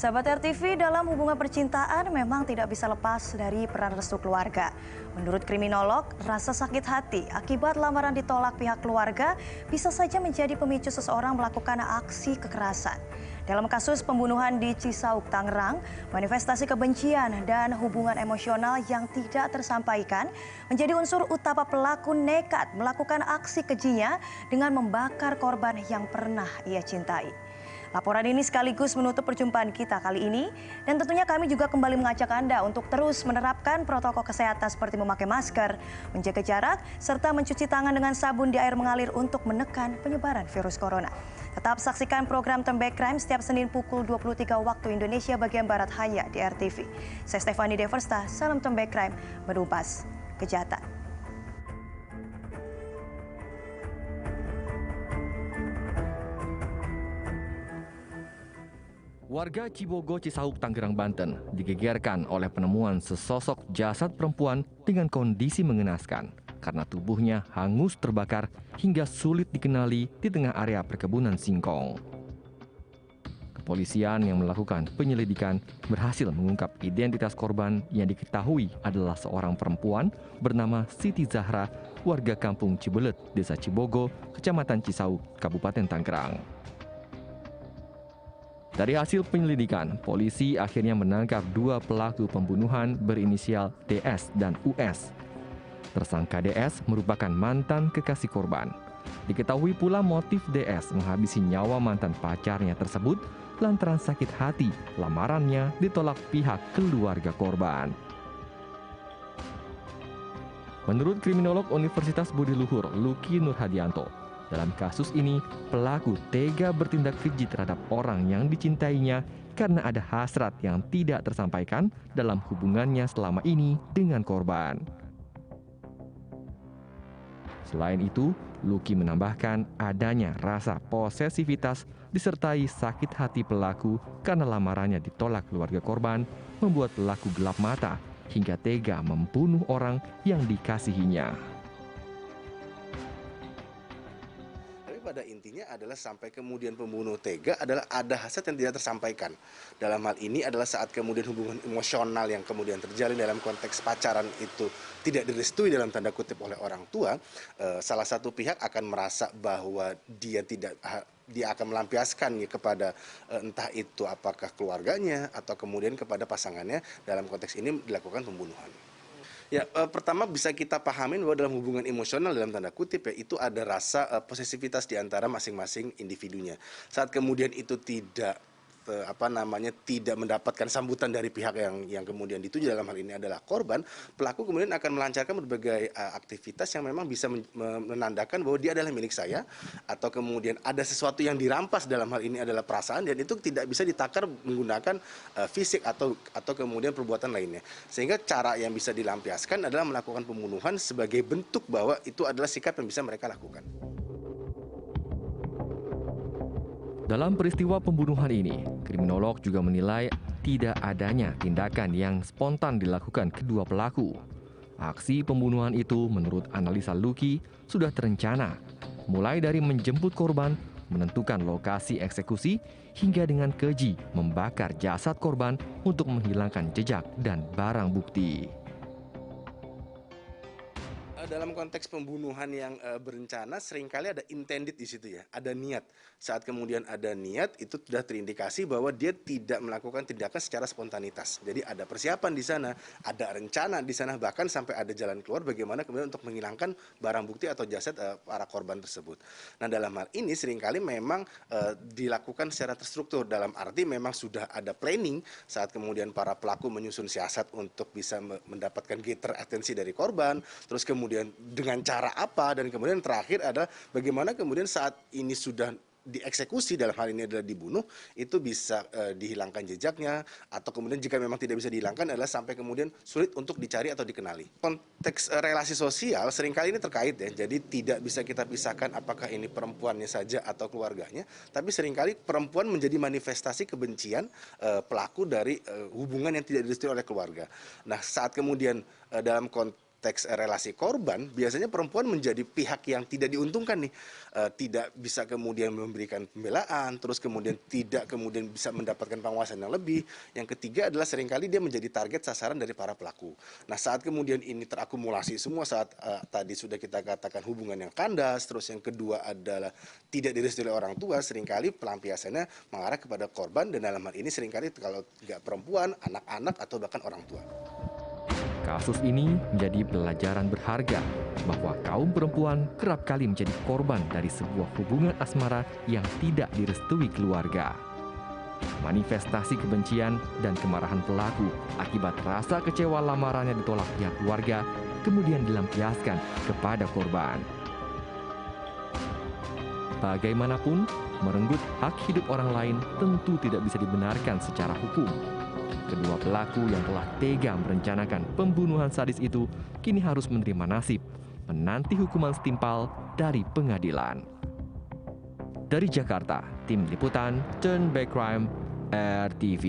Sahabat RTV, dalam hubungan percintaan memang tidak bisa lepas dari peran restu keluarga. Menurut kriminolog, rasa sakit hati akibat lamaran ditolak pihak keluarga bisa saja menjadi pemicu seseorang melakukan aksi kekerasan. Dalam kasus pembunuhan di Cisauk, Tangerang, manifestasi kebencian dan hubungan emosional yang tidak tersampaikan menjadi unsur utama pelaku nekat melakukan aksi kejinya dengan membakar korban yang pernah ia cintai. Laporan ini sekaligus menutup perjumpaan kita kali ini dan tentunya kami juga kembali mengajak Anda untuk terus menerapkan protokol kesehatan seperti memakai masker, menjaga jarak, serta mencuci tangan dengan sabun di air mengalir untuk menekan penyebaran virus corona. Tetap saksikan program Turn Back Crime setiap Senin pukul 23 waktu Indonesia bagian Barat hanya di RTV. Saya Stefani Deversta, salam Turn Back Crime, menumpas kejahatan. Warga Cibogo, Cisauk, Tangerang, Banten digegerkan oleh penemuan sesosok jasad perempuan dengan kondisi mengenaskan karena tubuhnya hangus terbakar hingga sulit dikenali di tengah area perkebunan singkong. Kepolisian yang melakukan penyelidikan berhasil mengungkap identitas korban yang diketahui adalah seorang perempuan bernama Siti Zahra, warga kampung Cibelet, Desa Cibogo, Kecamatan Cisauk, Kabupaten Tangerang. Dari hasil penyelidikan, polisi akhirnya menangkap dua pelaku pembunuhan berinisial DS dan US. Tersangka DS merupakan mantan kekasih korban. Diketahui pula motif DS menghabisi nyawa mantan pacarnya tersebut lantaran sakit hati lamarannya ditolak pihak keluarga korban. Menurut kriminolog Universitas Budi Luhur, Luki Nurhadianto, dalam kasus ini, pelaku tega bertindak keji terhadap orang yang dicintainya karena ada hasrat yang tidak tersampaikan dalam hubungannya selama ini dengan korban. Selain itu, Luki menambahkan adanya rasa posesivitas disertai sakit hati pelaku karena lamarannya ditolak keluarga korban membuat pelaku gelap mata hingga tega membunuh orang yang dikasihinya. Pada intinya adalah sampai kemudian pembunuh tega adalah ada hasrat yang tidak tersampaikan. Dalam hal ini adalah saat kemudian hubungan emosional yang kemudian terjalin dalam konteks pacaran itu tidak direstui dalam tanda kutip oleh orang tua, salah satu pihak akan merasa bahwa dia akan melampiaskannya kepada entah itu apakah keluarganya atau kemudian kepada pasangannya, dalam konteks ini dilakukan pembunuhan. Ya, pertama bisa kita pahamin bahwa dalam hubungan emosional dalam tanda kutip ya itu ada rasa posesivitas di antara masing-masing individunya. Saat kemudian itu tidak tidak mendapatkan sambutan dari pihak yang kemudian dituju, dalam hal ini adalah korban, pelaku kemudian akan melancarkan berbagai aktivitas yang memang bisa menandakan bahwa dia adalah milik saya, atau kemudian ada sesuatu yang dirampas, dalam hal ini adalah perasaan, dan itu tidak bisa ditakar menggunakan fisik atau kemudian perbuatan lainnya. Sehingga cara yang bisa dilampiaskan adalah melakukan pembunuhan sebagai bentuk bahwa itu adalah sikap yang bisa mereka lakukan. Dalam peristiwa pembunuhan ini, kriminolog juga menilai tidak adanya tindakan yang spontan dilakukan kedua pelaku. Aksi pembunuhan itu menurut analisa Luki sudah terencana, mulai dari menjemput korban, menentukan lokasi eksekusi, hingga dengan keji membakar jasad korban untuk menghilangkan jejak dan barang bukti. Dalam konteks pembunuhan yang berencana seringkali ada intended di situ ya, ada niat. Saat kemudian ada niat itu sudah terindikasi bahwa dia tidak melakukan tindakan secara spontanitas. Jadi ada persiapan di sana, ada rencana di sana, bahkan sampai ada jalan keluar bagaimana kemudian untuk menghilangkan barang bukti atau jasad para korban tersebut. Nah, dalam hal ini seringkali memang dilakukan secara terstruktur, dalam arti memang sudah ada planning saat kemudian para pelaku menyusun siasat untuk bisa mendapatkan getter atensi dari korban, terus kemudian dengan cara apa, dan kemudian terakhir adalah bagaimana kemudian saat ini sudah dieksekusi, dalam hal ini adalah dibunuh, itu bisa dihilangkan jejaknya, atau kemudian jika memang tidak bisa dihilangkan adalah sampai kemudian sulit untuk dicari atau dikenali. Konteks relasi sosial seringkali ini terkait ya, jadi tidak bisa kita pisahkan apakah ini perempuannya saja atau keluarganya, tapi seringkali perempuan menjadi manifestasi kebencian pelaku dari hubungan yang tidak direstui oleh keluarga. Nah, saat kemudian dalam konteks konteks relasi korban, biasanya perempuan menjadi pihak yang tidak diuntungkan nih. Tidak bisa kemudian memberikan pembelaan, terus kemudian tidak kemudian bisa mendapatkan pengawasan yang lebih. Yang ketiga adalah seringkali dia menjadi target sasaran dari para pelaku. Nah, saat kemudian ini terakumulasi semua, saat tadi sudah kita katakan hubungan yang kandas, terus yang kedua adalah tidak direstui oleh orang tua, seringkali pelampiasannya mengarah kepada korban, dan dalam hal ini seringkali kalau nggak perempuan, anak-anak atau bahkan orang tua. Kasus ini menjadi pelajaran berharga bahwa kaum perempuan kerap kali menjadi korban dari sebuah hubungan asmara yang tidak direstui keluarga. Manifestasi kebencian dan kemarahan pelaku akibat rasa kecewa lamarannya ditolak pihak keluarga kemudian dilampiaskan kepada korban. Bagaimanapun, merenggut hak hidup orang lain tentu tidak bisa dibenarkan secara hukum. Kedua pelaku yang telah tega merencanakan pembunuhan sadis itu kini harus menerima nasib menanti hukuman setimpal dari pengadilan. Dari Jakarta, Tim Liputan Turn Back Crime RTV.